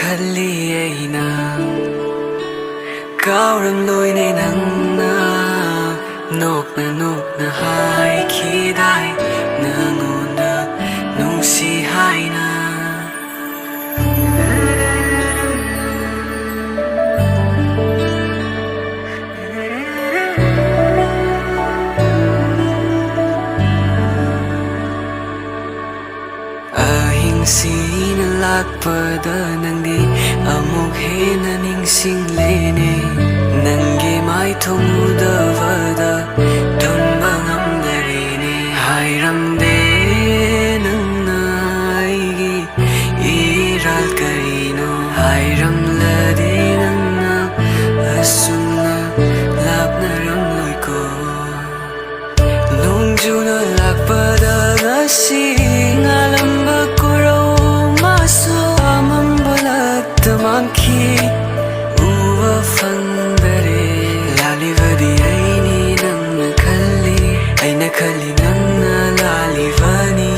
khali aina kauram loi nei nang na nok na hai khi dai na ngon na nung si hai na Sina lakpada nangdi amok hena ningsing lene nange mai thomudavada thunba ngamdarene hairam de nangna aigi iral karino hairam lade nangna asunna lapnaram loiko nongjuna lakpada ngasi ngalamba Monkey, uva fandare, lali vadi aini nanna kali nanna lali vani.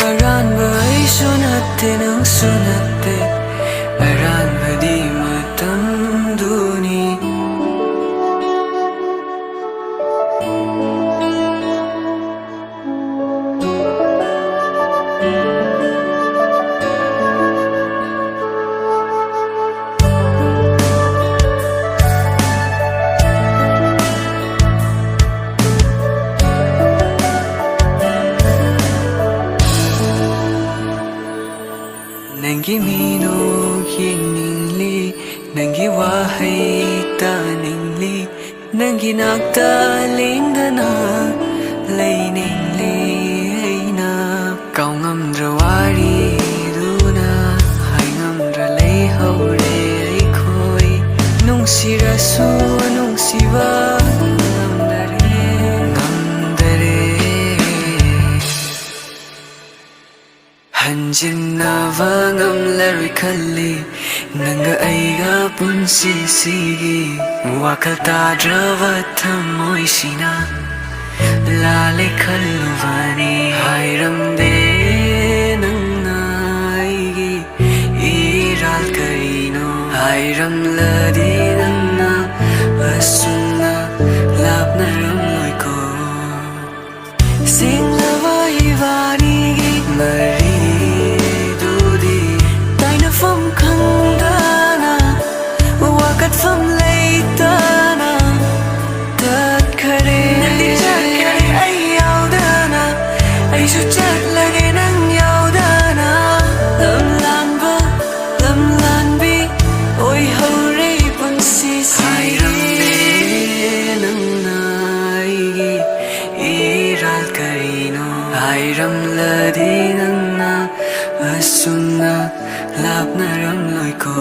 Aran ba ai sunatte nang sunatte, aran vadi matam duni. Nangi mino yingli, nangi wahai taningli, nangi nakta lingdana, lainingli aina. Kau ngamdra wari duna, hai ngamdra lay haure ay koi, nung sirasu nung siva. Hanjinava ngamlaroi khali nanga aiga punsi sigi wakal tadrava thamoi sina lale khaluvani hairam de nangna aigi iral karino hairam ladi nangna asunna lapnaram loiko singlava ivari mari From Leitana, that kare, ay yaudana, ay suchat lagi nang yaudana. Lam lanbi, oy hore punsi si. Hairam de nang naigi, iral karino. Hairam ladi nang na, asunna, lapnaram loiko.